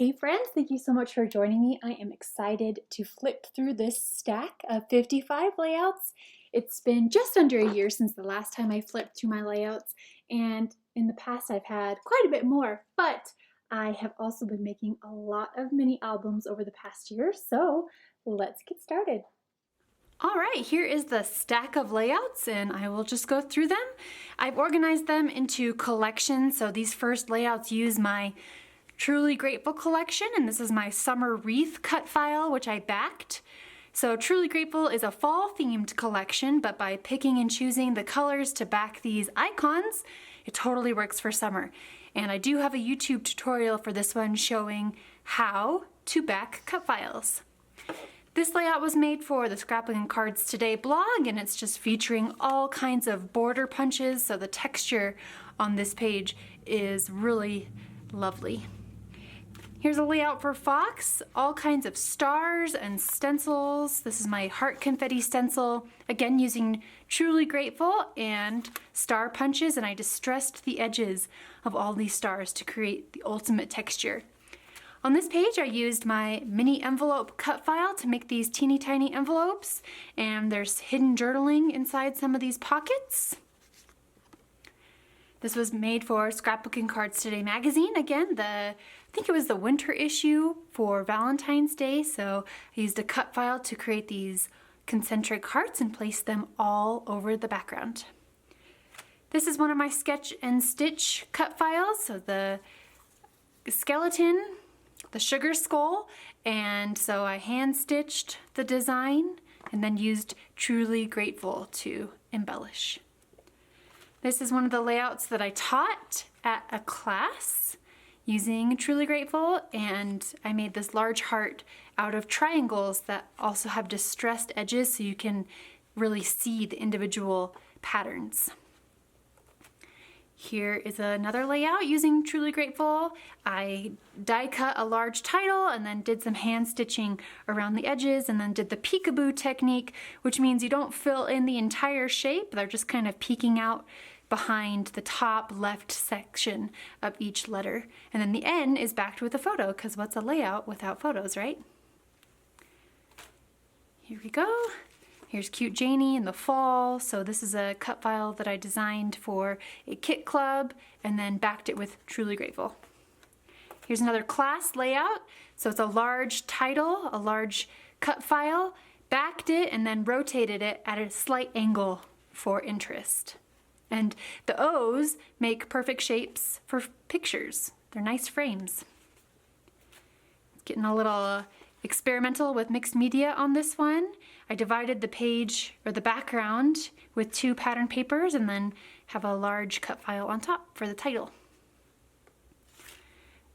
Hey friends, thank you so much for joining me. I am excited to flip through this stack of 55 layouts. It's been just under a year since the last time I flipped through my layouts, and in the past I've had quite a bit more, but I have also been making a lot of mini albums over the past year, so let's get started. All right, here is the stack of layouts and I will just go through them. I've organized them into collections, so these first layouts use my Truly Grateful collection, and this is my summer wreath cut file, which I backed. So Truly Grateful is a fall themed collection, but by picking and choosing the colors to back these icons, it totally works for summer. And I do have a YouTube tutorial for this one showing how to back cut files. This layout was made for the Scrapbook and Cards Today blog, and it's just featuring all kinds of border punches, so the texture on this page is really lovely. Here's a layout for Fox, all kinds of stars and stencils. This is my heart confetti stencil, again using Truly Grateful and star punches, and I distressed the edges of all these stars to create the ultimate texture. On this page I used my mini envelope cut file to make these teeny tiny envelopes, and there's hidden journaling inside some of these pockets. This was made for Scrapbook and Cards Today magazine. Again, I think it was the winter issue for Valentine's Day, so I used a cut file to create these concentric hearts and place them all over the background. This is one of my sketch and stitch cut files, so the skeleton, the sugar skull, and so I hand stitched the design and then used Truly Grateful to embellish. This is one of the layouts that I taught at a class using Truly Grateful, and I made this large heart out of triangles that also have distressed edges so you can really see the individual patterns. Here is another layout using Truly Grateful. I die cut a large title and then did some hand stitching around the edges and then did the peekaboo technique, which means you don't fill in the entire shape. They're just kind of peeking out behind the top left section of each letter. And then the N is backed with a photo, because what's a layout without photos, right? Here we go. Here's cute Janie in the fall. So this is a cut file that I designed for a kit club and then backed it with Truly Grateful. Here's another class layout. So it's a large title, a large cut file, backed it and then rotated it at a slight angle for interest. And the O's make perfect shapes for pictures. They're nice frames. Getting a little experimental with mixed media on this one. I divided the page or the background with 2 pattern papers and then have a large cut file on top for the title.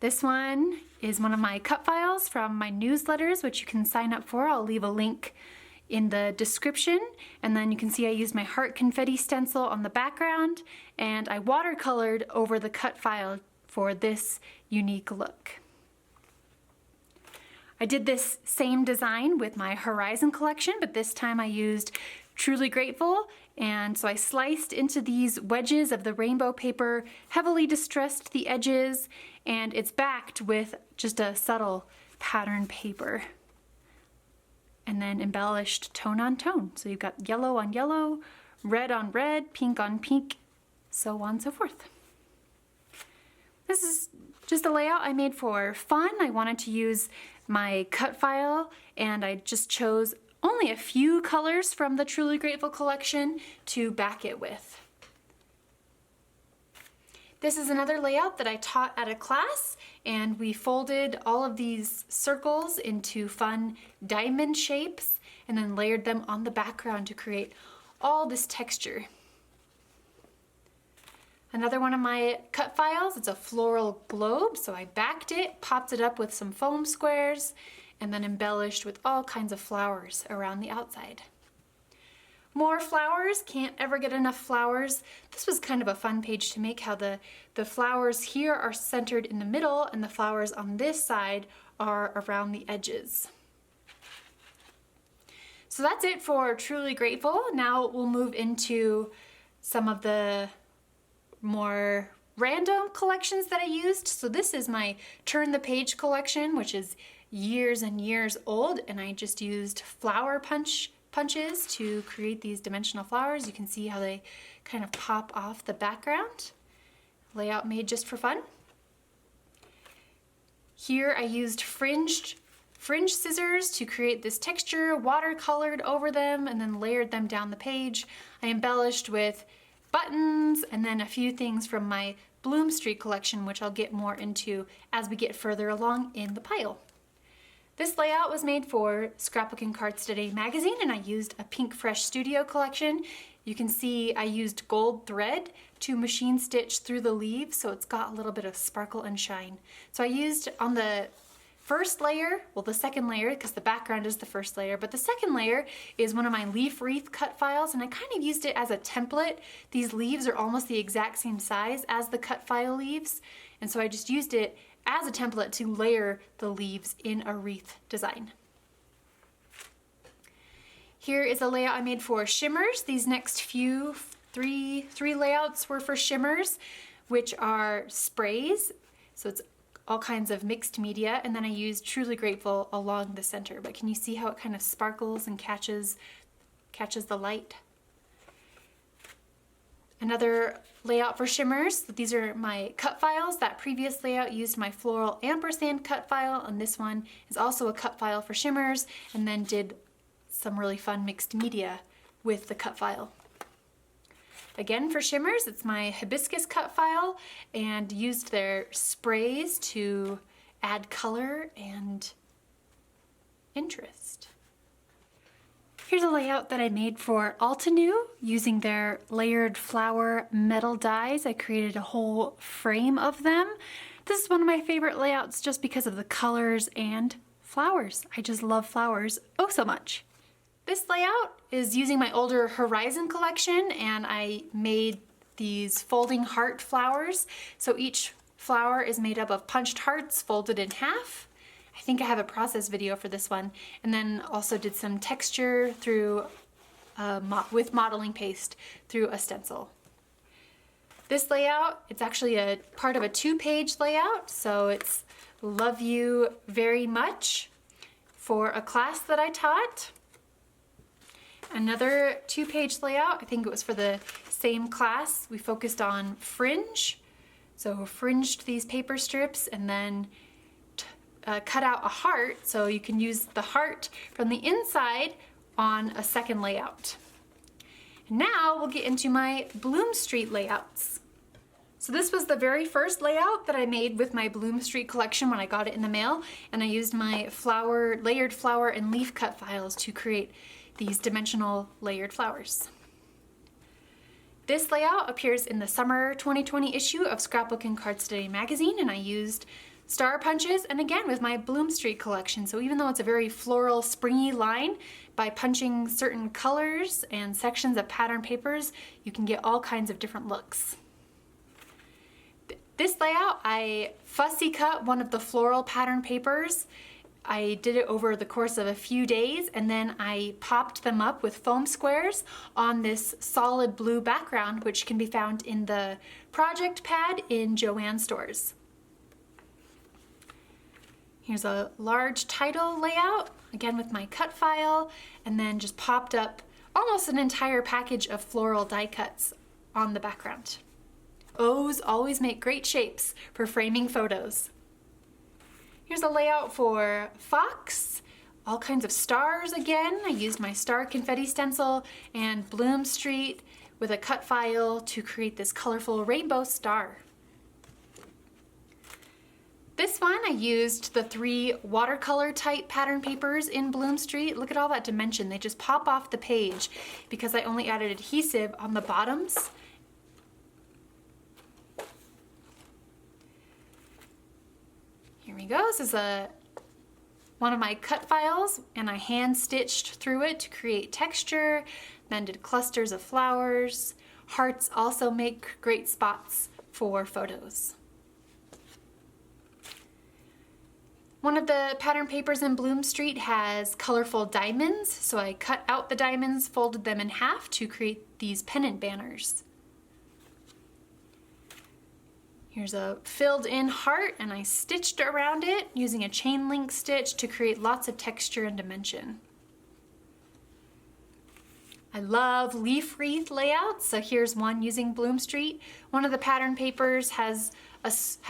This one is one of my cut files from my newsletters, which you can sign up for. I'll leave a link in the description, and then you can see I used my heart confetti stencil on the background and I watercolored over the cut file for this unique look. I did this same design with my Horizon collection, but this time I used Truly Grateful, and so I sliced into these wedges of the rainbow paper, heavily distressed the edges, and it's backed with just a subtle pattern paper. And then embellished tone on tone. So you've got yellow on yellow, red on red, pink on pink, so on and so forth. This is just a layout I made for fun. I wanted to use my cut file and I just chose only a few colors from the Truly Grateful collection to back it with. This is another layout that I taught at a class, and we folded all of these circles into fun diamond shapes and then layered them on the background to create all this texture. Another one of my cut files, it's a floral globe, so I backed it, popped it up with some foam squares, and then embellished with all kinds of flowers around the outside. More flowers, can't ever get enough flowers. This was kind of a fun page to make, how the flowers here are centered in the middle and the flowers on this side are around the edges. So that's it for Truly Grateful. Now we'll move into some of the more random collections that I used. So this is my Turn the Page collection, which is years and years old, and I just used flower punches to create these dimensional flowers. You can see how they kind of pop off the background. Layout made just for fun. Here I used fringe scissors to create this texture, watercolored over them, and then layered them down the page. I embellished with buttons and then a few things from my Bloom Street collection, which I'll get more into as we get further along in the pile. This layout was made for Scrapbook and Cards Today magazine, and I used a Pink Fresh Studio collection. You can see I used gold thread to machine stitch through the leaves, so it's got a little bit of sparkle and shine. So I used on the first layer, well, the second layer, because the background is the first layer, but the second layer is one of my leaf wreath cut files, and I kind of used it as a template. These leaves are almost the exact same size as the cut file leaves, and so I just used it as a template to layer the leaves in a wreath design. Here is a layout I made for shimmers. These next few, three layouts were for shimmers, which are sprays. So it's all kinds of mixed media, and then I used Truly Grateful along the center. But can you see how it kind of sparkles and catches the light? Another layout for shimmers. These are my cut files. That previous layout used my floral ampersand cut file, and this one is also a cut file for shimmers, and then did some really fun mixed media with the cut file. Again, for shimmers, it's my hibiscus cut file, and used their sprays to add color and interest. Here's a layout that I made for Altenew using their layered flower metal dies. I created a whole frame of them. This is one of my favorite layouts just because of the colors and flowers. I just love flowers oh so much. This layout is using my older Horizon collection, and I made these folding heart flowers. So each flower is made up of punched hearts folded in half. I think I have a process video for this one, and then also did some texture through with modeling paste through a stencil. This layout, it's actually a part of a 2-page layout, so it's Love You Very Much for a class that I taught. Another 2-page layout, I think it was for the same class. We focused on fringe, so fringed these paper strips and then cut out a heart, so you can use the heart from the inside on a second layout. Now we'll get into my Bloom Street layouts. So this was the very first layout that I made with my Bloom Street collection when I got it in the mail, and I used my layered flower and leaf cut files to create these dimensional layered flowers. This layout appears in the summer 2020 issue of Scrapbook and Cards Today magazine, and I used star punches, and again with my Bloom Street collection. So even though it's a very floral, springy line, by punching certain colors and sections of pattern papers, you can get all kinds of different looks. This layout, I fussy cut one of the floral pattern papers. I did it over the course of a few days, and then I popped them up with foam squares on this solid blue background, which can be found in the project pad in Joann stores. Here's a large title layout, again with my cut file, and then just popped up almost an entire package of floral die cuts on the background. O's always make great shapes for framing photos. Here's a layout for Fox, all kinds of stars again. I used my star confetti stencil and Bloom Street with a cut file to create this colorful rainbow star. This one, I used the 3 watercolor type pattern papers in Bloom Street. Look at all that dimension. They just pop off the page because I only added adhesive on the bottoms. Here we go. This is one of my cut files, and I hand stitched through it to create texture, then did clusters of flowers. Hearts also make great spots for photos. One of the pattern papers in Bloom Street has colorful diamonds, so I cut out the diamonds, folded them in half to create these pennant banners. Here's a filled in heart, and I stitched around it using a chain link stitch to create lots of texture and dimension. I love leaf wreath layouts, so here's one using Bloom Street. One of the pattern papers has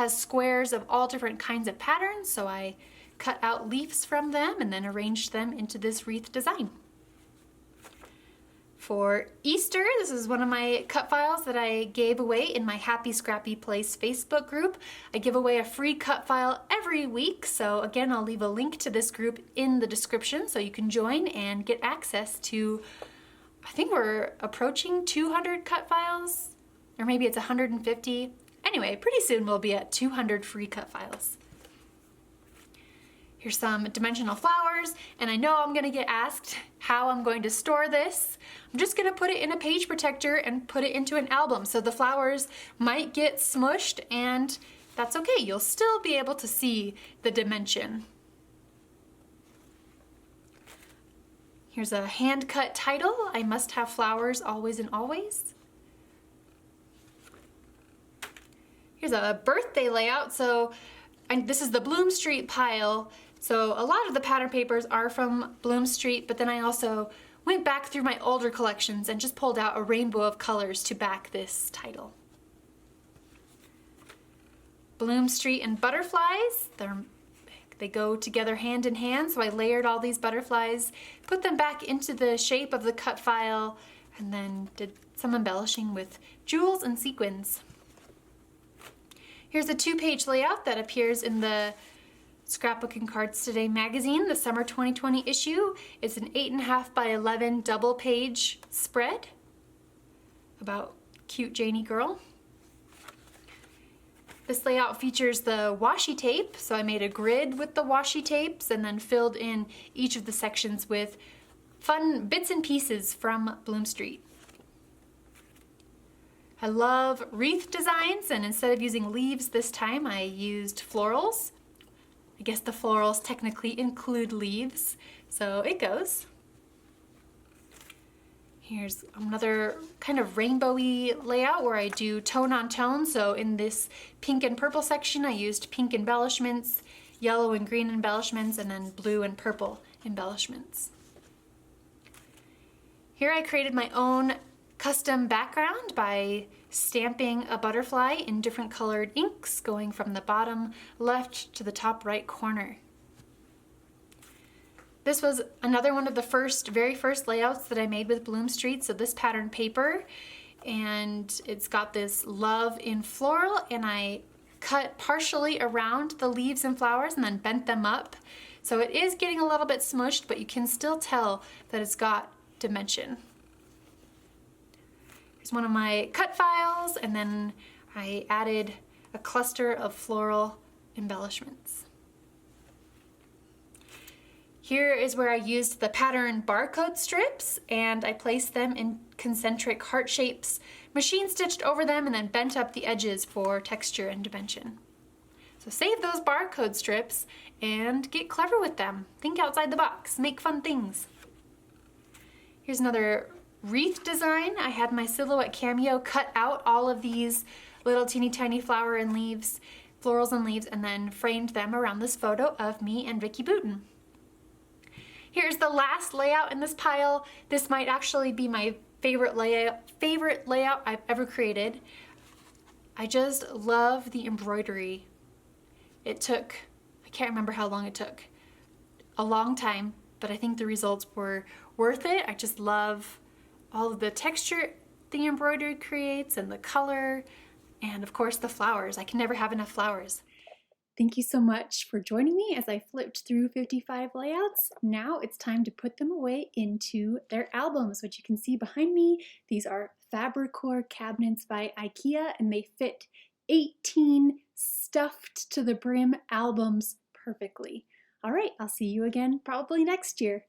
squares of all different kinds of patterns, so I cut out leaves from them and then arranged them into this wreath design. For Easter, this is one of my cut files that I gave away in my Happy Scrappy Place Facebook group. I give away a free cut file every week, so again, I'll leave a link to this group in the description so you can join and get access to, I think we're approaching 200 cut files, or maybe it's 150. Anyway, pretty soon we'll be at 200 free cut files. Here's some dimensional flowers, and I know I'm gonna get asked how I'm going to store this. I'm just gonna put it in a page protector and put it into an album, so the flowers might get smushed, and that's okay. You'll still be able to see the dimension. Here's a hand-cut title, I Must Have Flowers Always and Always. Here's a birthday layout, so this is the Bloom Street pile. So a lot of the pattern papers are from Bloom Street, but then I also went back through my older collections and just pulled out a rainbow of colors to back this title. Bloom Street and butterflies, they go together hand in hand, so I layered all these butterflies, put them back into the shape of the cut file, and then did some embellishing with jewels and sequins. Here's a 2-page layout that appears in the Scrapbook and Cards Today magazine, the summer 2020 issue. It's an 8.5 by 11 double page spread about cute Janie girl. This layout features the washi tape, so I made a grid with the washi tapes and then filled in each of the sections with fun bits and pieces from Bloom Street. I love wreath designs, and instead of using leaves this time, I used florals. I guess the florals technically include leaves, so it goes. Here's another kind of rainbowy layout where I do tone on tone. So in this pink and purple section, I used pink embellishments, yellow and green embellishments, and then blue and purple embellishments. Here I created my own custom background by stamping a butterfly in different colored inks, going from the bottom left to the top right corner. This was another one of the very first layouts that I made with Bloom Street, so this pattern paper, and it's got this love in floral, and I cut partially around the leaves and flowers and then bent them up. So it is getting a little bit smushed, but you can still tell that it's got dimension. Here's one of my cut files, and then I added a cluster of floral embellishments. Here is where I used the pattern barcode strips, and I placed them in concentric heart shapes, machine stitched over them, and then bent up the edges for texture and dimension. So save those barcode strips and get clever with them. Think outside the box, make fun things. Here's another wreath design. I had my Silhouette Cameo cut out all of these little teeny tiny flowers and leaves, florals and leaves, and then framed them around this photo of me and Vicky Booten. Here's the last layout in this pile. This might actually be my favorite layout I've ever created. I just love the embroidery. It took, I can't remember how long it took, a long time, but I think the results were worth it. I just love all of the texture the embroidery creates and the color, and of course the flowers. I can never have enough flowers. Thank you so much for joining me as I flipped through 55 layouts. Now it's time to put them away into their albums, which you can see behind me. These are Fabricore cabinets by IKEA, and they fit 18 stuffed to the brim albums perfectly. All right, I'll see you again probably next year.